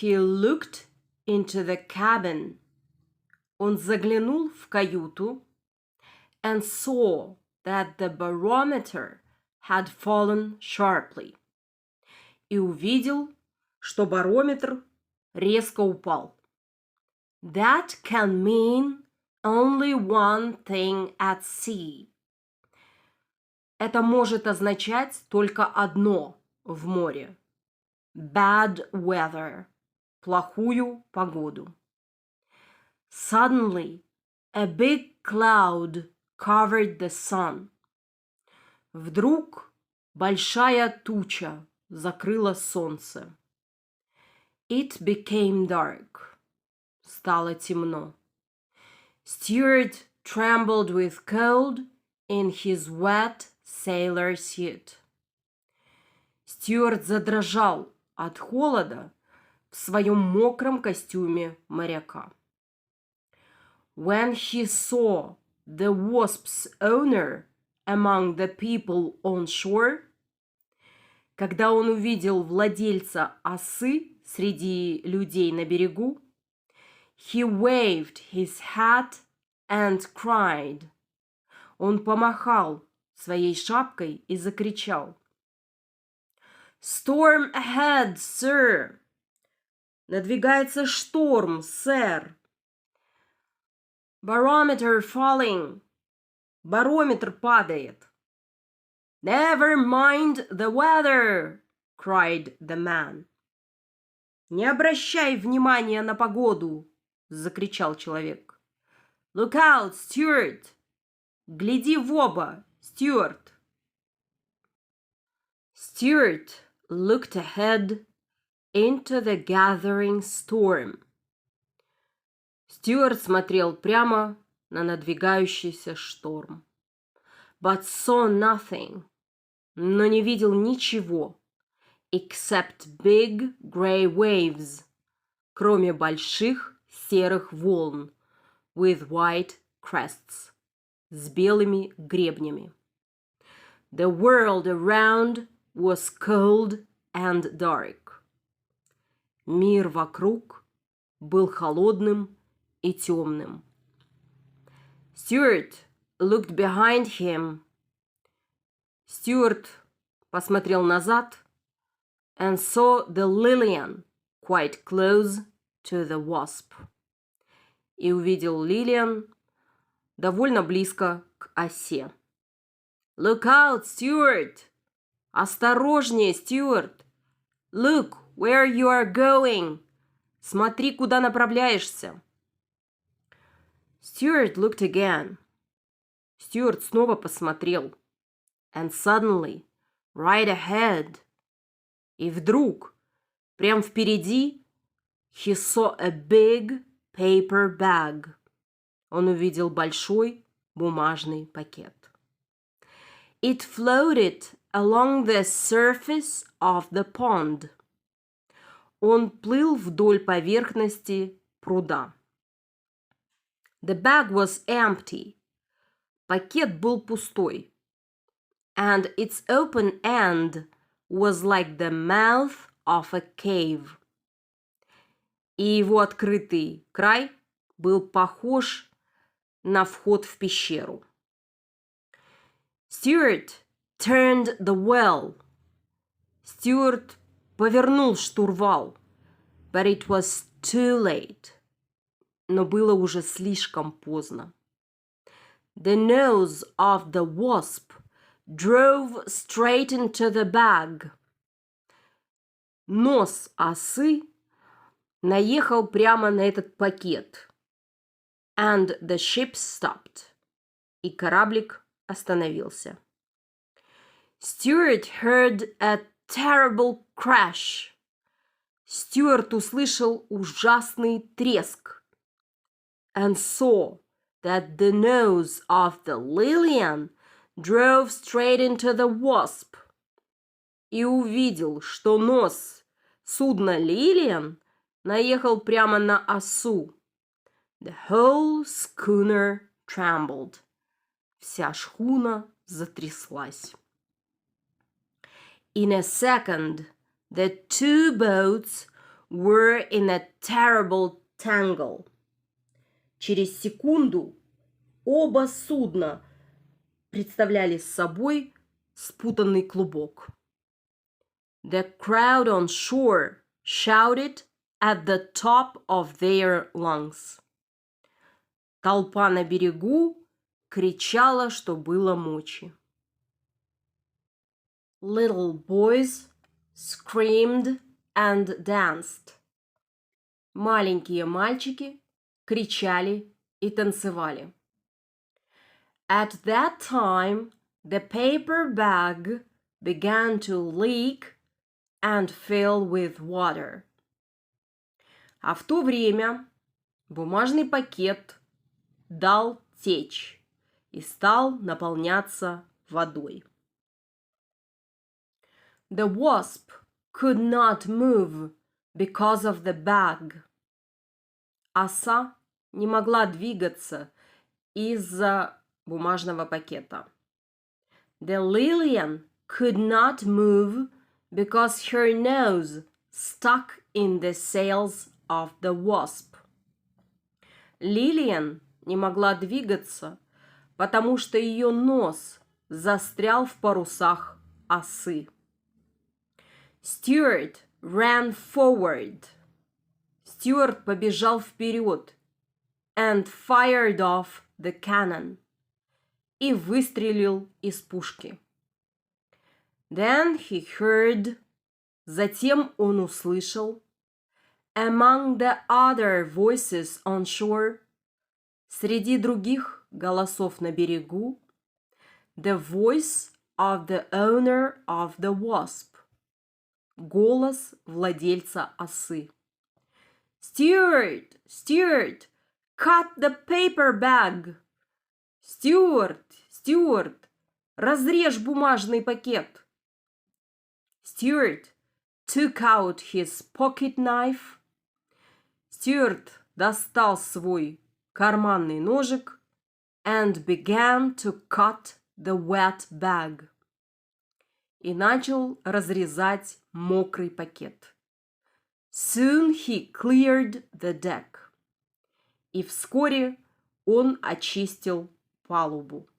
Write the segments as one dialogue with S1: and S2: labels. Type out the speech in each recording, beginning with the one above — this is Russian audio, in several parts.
S1: He looked into the cabin. Он заглянул в каюту and saw that the barometer had fallen sharply. И увидел, что барометр резко упал. That can mean only one thing at sea. Это может означать только одно в море. Bad weather. Плохую погоду. Suddenly, a big cloud covered the sun. Вдруг большая туча закрыла солнце. It became dark. Стало темно. Stewart trembled with cold in his wet sailor suit. Стюарт задрожал от холода в своем мокром костюме моряка. When he saw the wasp's owner among the people on shore, когда он увидел владельца осы среди людей на берегу, he waved his hat and cried. Он помахал своей шапкой и закричал. Storm ahead, sir! Надвигается шторм, сэр! Barometer falling! Барометр падает! Never mind the weather! Cried the man. Не обращай внимания на погоду! Закричал человек. Look out, Stewart! Гляди в оба, Стюарт! Stewart looked ahead into the gathering storm. Стюарт смотрел прямо на надвигающийся шторм. But saw nothing, но не видел ничего, except big gray waves, кроме больших серых волн, with white crests, с белыми гребнями. The world around was cold and dark. Мир вокруг был холодным и темным. Stewart looked behind him. Стюарт посмотрел назад and saw the Lillian quite close to the wasp. И увидел Лилиан довольно близко к осе. Look out, Stewart! Осторожнее, Стюарт! Look where you are going! Смотри, куда направляешься! Stewart looked again. Стюарт снова посмотрел. And suddenly, right ahead, и вдруг, прямо впереди, he saw a big paper bag. Он увидел большой бумажный пакет. It floated along the surface of the pond. Он плыл вдоль поверхности пруда. The bag was empty. Пакет был пустой. And its open end was like the mouth of a cave. И его открытый край был похож на вход в пещеру. Stewart turned the well. Стюарт повернул штурвал. But it was too late. Но было уже слишком поздно. The nose of the wasp drove straight into the bag. Нос осы наехал прямо на этот пакет. And the ship stopped. И кораблик остановился. Stewart heard a terrible crash. Стюарт услышал ужасный треск. And saw that the nose of the Lillian drove straight into the wasp. И увидел, что нос судна Лилиан наехал прямо на осу. The whole schooner trembled. Вся шхуна затряслась. In a second, the two boats were in a terrible tangle. Через секунду оба судна представляли собой спутанный клубок. The crowd on shore shouted at the top of their lungs. Толпа на берегу кричала, что было мочи. Little boys screamed and danced. Маленькие мальчики кричали и танцевали. At that time, the paper bag began to leak and fill with water. А в то время бумажный пакет дал течь и стал наполняться водой. The wasp could not move because of the bag. Оса не могла двигаться из-за бумажного пакета. The lilian could not move because her nose stuck in the sails of the wasp. Лилиан не могла двигаться, потому что ее нос застрял в парусах осы. Стюарт ran forward. Стюарт побежал вперед and fired off the cannon. И выстрелил из пушки. Then he heard. Затем он услышал. Among the other voices on shore. Среди других голосов на берегу. The voice of the owner of the wasp. Голос владельца осы. Stewart, Stewart, cut the paper bag. Стюарт, Стюарт, разрежь бумажный пакет. Stewart took out his pocket knife. Стюарт достал свой карманный ножик and began to cut the wet bag. И начал разрезать мокрый пакет. Soon he cleared the deck. И вскоре он очистил палубу.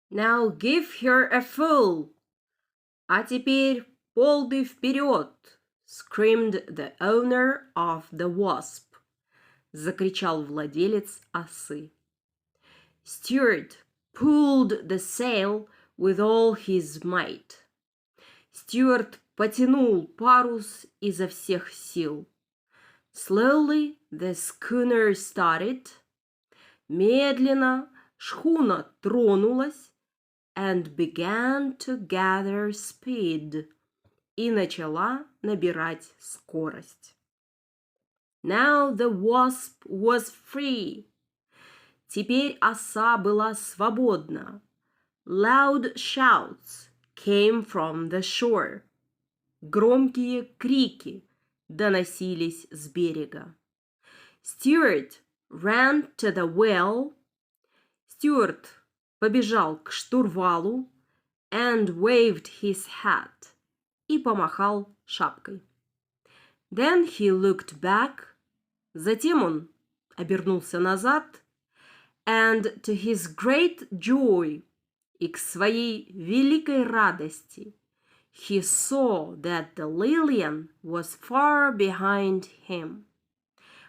S1: Now give her a full. А теперь полды вперед, screamed the owner of the wasp. Закричал владелец осы. Stewart pulled the sail with all his might. Стюарт потянул парус изо всех сил. Slowly the schooner started. Медленно шхуна тронулась and began to gather speed. И начала набирать скорость. Now the wasp was free. Теперь оса была свободна. Loud shouts came from the shore. Громкие крики доносились с берега. Stewart ran to the wheel. Стюарт побежал к штурвалу and waved his hat. И помахал шапкой. Then he looked back. Затем он обернулся назад. And to his great joy, и к своей великой радости, he saw that the Lilian was far behind him.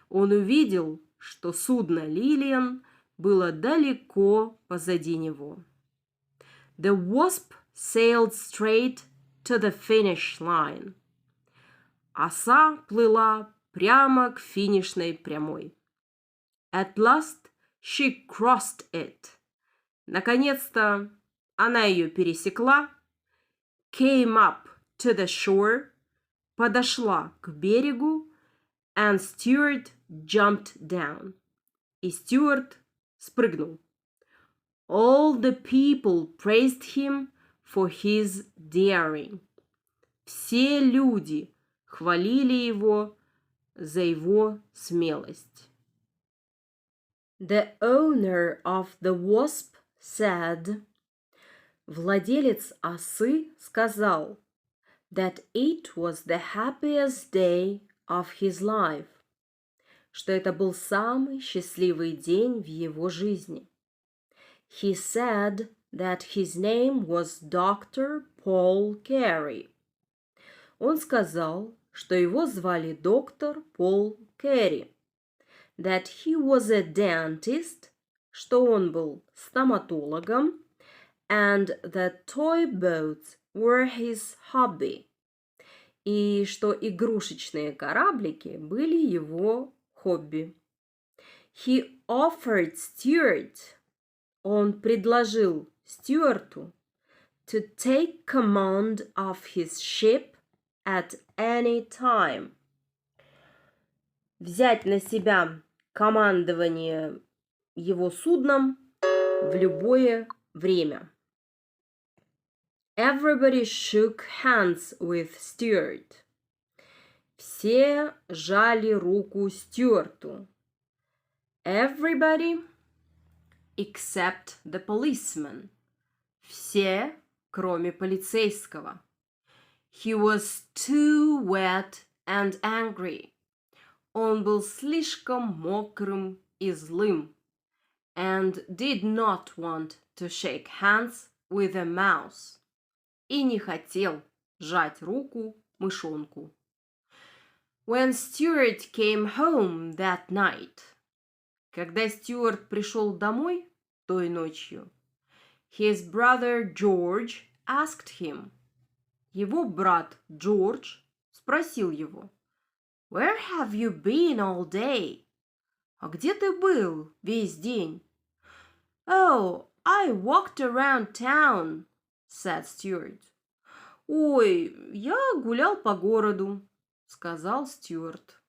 S1: Он увидел, что судно Лилиан было далеко позади него. The wasp sailed straight to the finish line. Оса плыла прямо к финишной прямой. At last she crossed it. Наконец-то она ее пересекла. Came up to the shore. Подошла к берегу. And Stewart jumped down. И Стюарт спрыгнул. All the people praised him for his daring. Все люди хвалили его за его смелость. The owner of the wasp said, владелец осы сказал, that it was the happiest day of his life, что это был самый счастливый день в его жизни. He said that his name was Dr. Paul Carey. Он сказал, что его звали доктор Пол Керри. That he was a dentist, что он был стоматологом, and that toy boats were his hobby, и что игрушечные кораблики были его хобби. He offered Stewart, он предложил Стюарту, to take command of his ship at any time, взять на себя командование его судном в любое время. Everybody shook hands with Stewart. Все жали руку Стюарту. Everybody except the policeman. Все, кроме полицейского. He was too wet and angry. Он был слишком мокрым и злым. And did not want to shake hands with a mouse. И не хотел жать руку мышонку. When Stewart came home that night, когда Стюарт пришел домой той ночью, his brother George asked him, его брат Джордж спросил его, Where have you been all day? А где ты был весь день? Oh, I walked around town, said Stewart. Ой, я гулял по городу, сказал Стюарт.